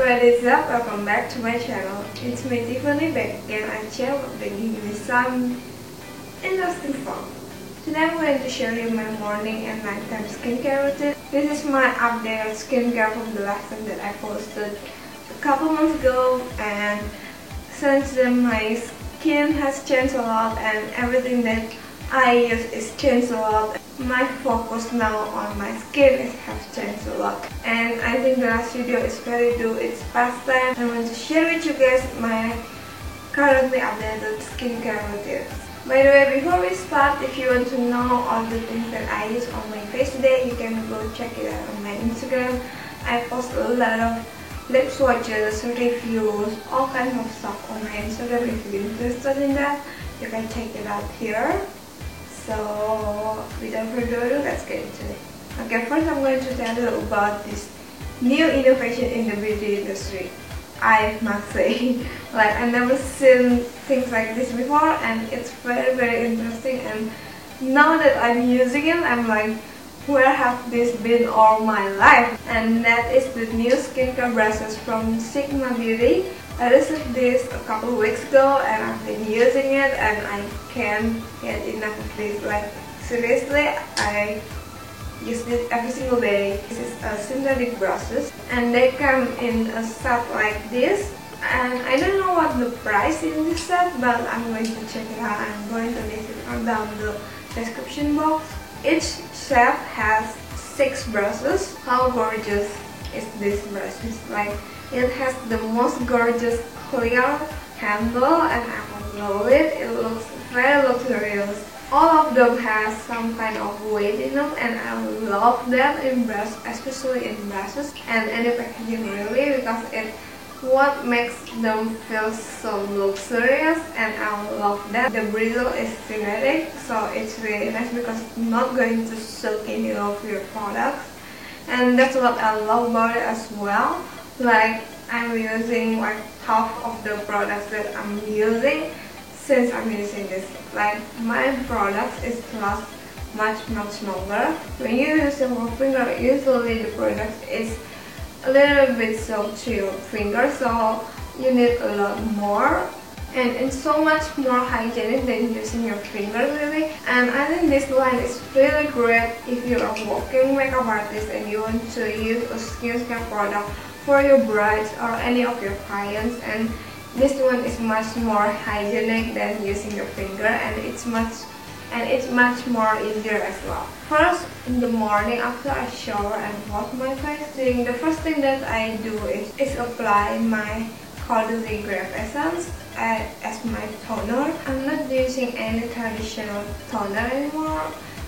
what is up? Welcome back to my channel. It's me Tiffany back again on channel bringing you some interesting stuff. Today I'm going to show you my morning and nighttime skincare routine. This is my updated skincare from the last time that I posted a couple months ago, and since then my skin has changed a lot and everything that I use is changed a lot. My focus now on my skin has changed a lot, and I think the last video is very due. It's past time. I want to share with you guys my currently updated skincare routine. By the way, before we start, if you want to know all the things that I use on my face today, you can go check it out on my Instagram. I post a lot of lip swatches, reviews, all kinds of stuff on my Instagram. If you're interested in that, you can check it out here. So without further ado, let's get into it. Okay, first I'm going to tell you about this new innovation in the beauty industry. I must say, like, I've never seen things like this before, and it's very interesting. And now that I'm using it, I'm like, where have this been all my life? And that is the new skincare brushes from Sigma Beauty. I received this a couple of weeks ago and I've been using it and I can't get enough of this. Like, seriously, I use it every single day. This is a synthetic brushes and they come in a set like this. And I don't know what the price in this set, but I'm going to check it out. I'm going to list it down the description box. Each set has 6 brushes. How gorgeous is this brush? It's like, it has the most gorgeous clear handle and I love it. It looks very luxurious. All of them have some kind of weight in them and I love them in brush, especially in brushes and any packaging really, because it's what makes them feel so luxurious, and I love that. The bristle is synthetic, so it's really nice because it's not going to soak any of your products, and that's what I love about it as well. Like, I'm using like half of the products that I'm using since I'm using this. Like, my products is last much longer. When you use your finger, usually the product is a little bit soaked to your finger, so you need a lot more. And it's so much more hygienic than using your finger really. And I think this line is really great if you're a walking makeup artist and you want to use a skincare product for your brides or any of your clients. And this one is much more hygienic than using your finger, and it's much more easier as well. First, in the morning after I shower and wash my face, the first thing that I do is apply my Caudalie Grape Essence as my toner. I'm not using any traditional toner anymore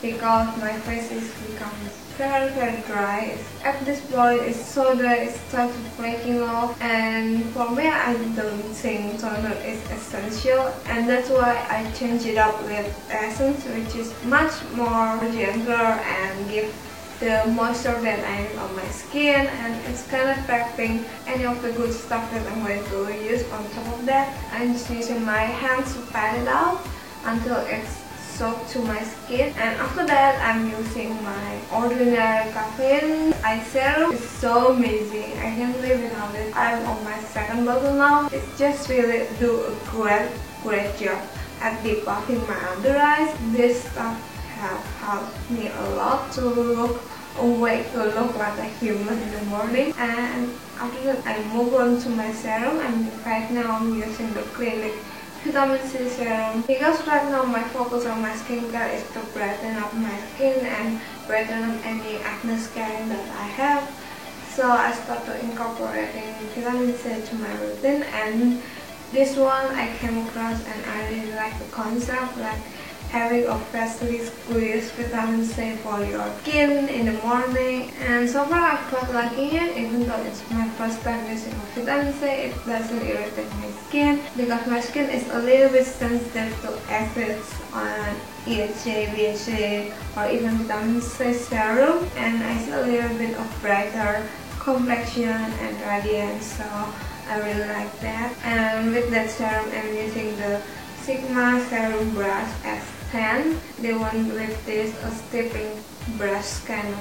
because my face is becoming very dry. At this point it's so dry, it starts flaking off, and for me I don't think toner is essential, and that's why I change it up with essence, which is much more gentler and give the moisture that I need on my skin, and it's kind of prepping any of the good stuff that I'm going to use on top of that. I'm just using my hands to pat it out until it's soaked to my skin, and after that I'm using my Ordinary Caffeine Eye Serum. It's so amazing, I can't live without it. I'm on my second bottle now. It just really do a great job at depuffing my under eyes. This stuff have helped me a lot to look awake, to look like a human in the morning. And after that I move on to my serum, and right now I'm using the Clinique Vitamin C Serum because right now my focus on my skincare is to brighten up my skin and brighten up any acne scarring that I have. So I started incorporating vitamin C to my routine, and this one I came across and I really like the concept, like having a freshly squeezed vitamin C for your skin in the morning. And so far I've quite liking it, even though it's my first time using a vitamin C. It doesn't irritate my skin because my skin is a little bit sensitive to acids on EHA, BHA, or even vitamin C serum, and I see a little bit of brighter complexion and radiance, so I really like that. And with that serum I'm using the Sigma Serum Brush S10, the one with this stepping brush kind of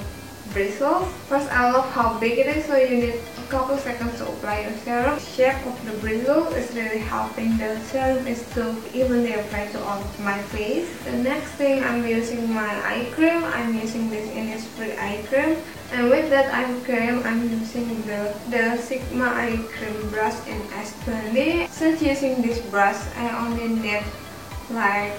bristles. First, I love how big it is, so you need a couple seconds to apply your serum. The shape of the bristles is really helping the serum is to evenly apply to all of my face. The next thing, I'm using my eye cream. I'm using this Innisfree eye cream. And with that eye cream, I'm using the Sigma eye cream brush in S20. Since using this brush, I only need like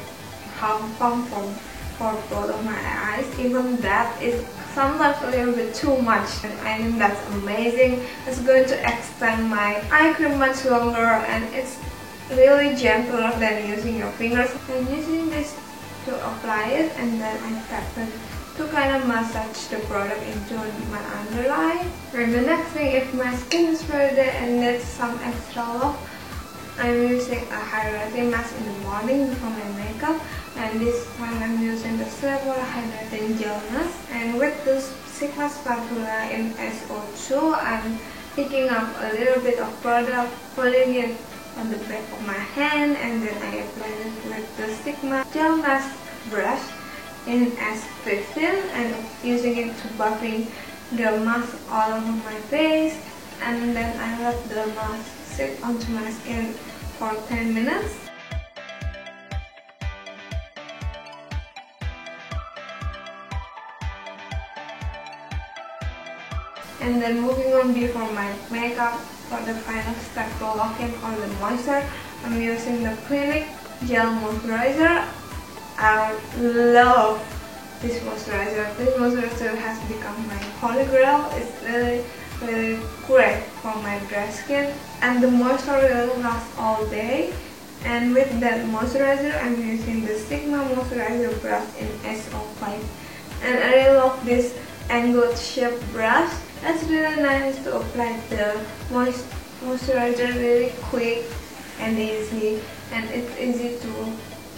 half pump for both of my eyes. Even that is sometimes a little bit too much, and I think that's amazing. It's going to extend my eye cream much longer, and it's really gentler than using your fingers. I'm using this to apply it, and then I started to kind of massage the product into my under eye. And the next thing, if my skin is very dead and needs some extra love, I'm using a hydrating mask in the morning before my makeup, and this time I'm using the Sephora Hydrating Gel Mask. And with this Sigma spatula in SO2, I'm picking up a little bit of product, putting it on the back of my hand, and then I apply it with the Sigma Gel Mask brush in S15, and using it to buffing the mask all over my face, and then I let the mask sit onto my skin for 10 minutes. And then moving on before my makeup, for the final step to lock in all the moisture, I'm using the Clinique Gel Moisturizer. I love this moisturizer. This moisturizer has become my holy grail. It's really great for my dry skin, and the moisture really lasts all day. And with that moisturizer, I'm using the Sigma moisturizer brush in SO5, and I really love this angled shape brush. It's really nice to apply the moisturizer really quick and easy, and it's easy to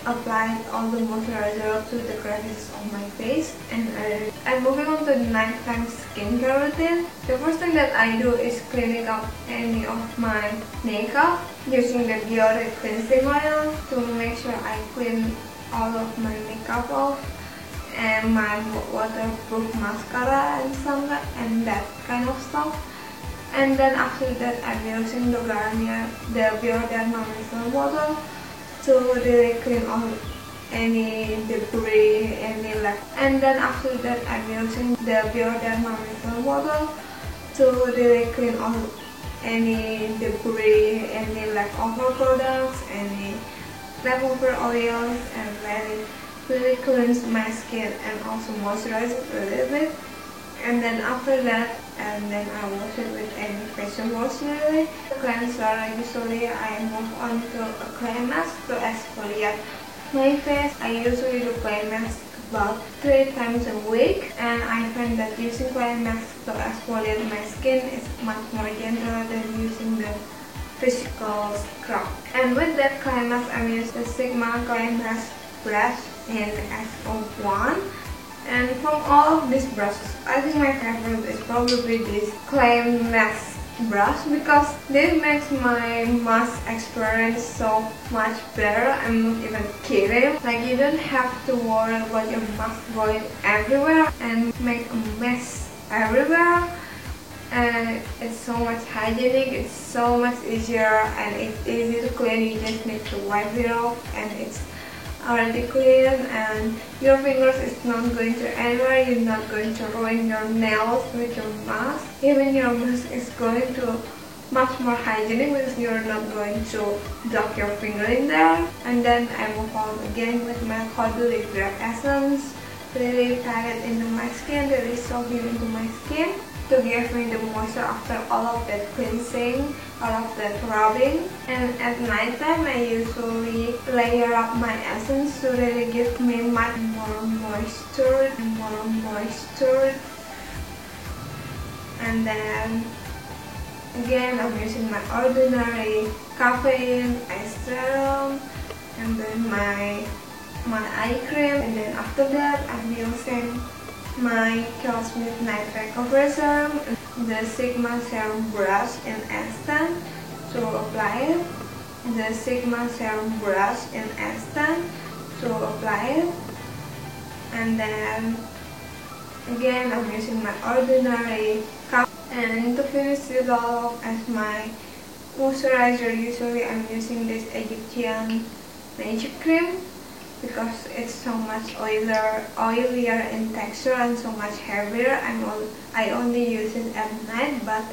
apply all the moisturizer to the crevices of my face. And moving on to the nighttime skincare routine. The first thing that I do is cleaning up any of my makeup using the Biore cleansing oil to make sure I clean all of my makeup off, and my waterproof mascara and that kind of stuff. And then after that, I'm using the Garnier, the Bioderma micellar water to really clean all any debris, any left. And then after that, I'm using the Bioderma micellar water to really clean all any debris, any leftover products, any leftover oils, and let it really cleanse my skin and also moisturize it a little bit. And then after that, and then I wash it with any facial wash really. Cleanser, usually I move on to a clay mask to exfoliate my face. I usually do clay mask about 3 times a week, and I find that using clay mask to exfoliate my skin is much more gentler than using the physical scrub. And with that clay mask, I'm using the Sigma clay mask brush in SO1. And from all of these brushes, I think my favorite is probably this clay mask brush, because this makes my mask experience so much better. I'm not even kidding. Like, you don't have to worry about your mask going everywhere and make a mess everywhere. And it's so much hygienic, it's so much easier, and it's easy to clean. You just need to wipe it off, and it's already clean, and your fingers is not going to anywhere. You're not going to ruin your nails with your mask. Even your mask is going to much more hygienic because you're not going to dunk your finger in there. And then I move on again with my Caudalie Grab Essence. Really pat it into my skin, really soak it into my skin to give me the moisture after all of that cleansing, all of that rubbing. And at night time, I usually layer up my essence to really give me much more moisture. And then again, I'm using my ordinary caffeine eye serum, and then my eye cream. And then after that, I'm using my Kiehl's Midnight Recovery Serum, the Sigma Serum Brush in S10 to apply it, the Sigma Serum Brush in S10 to apply it, and then Again, I'm using my ordinary cup. And to finish it all off as my moisturizer, usually I'm using this Egyptian Magic Cream because it's so much oilier in texture and so much heavier. I only use it at night, but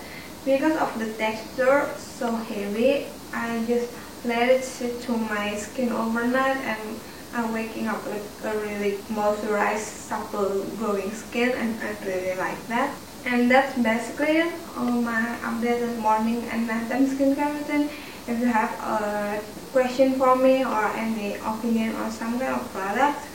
because of the texture so heavy, I just let it sit to my skin overnight, and I'm waking up with a really moisturized, supple, glowing skin, and I really like that. And that's basically it, all my updated morning and nighttime skincare routine. If you have a question for me or any opinion on some kind of products,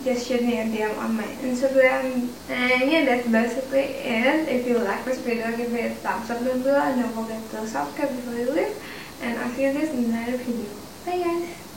just shoot me a DM on my Instagram. And yeah, that's basically it. If you like this video, give it a thumbs up down below and don't forget to subscribe before you leave. And I'll see you guys in another video. Bye guys!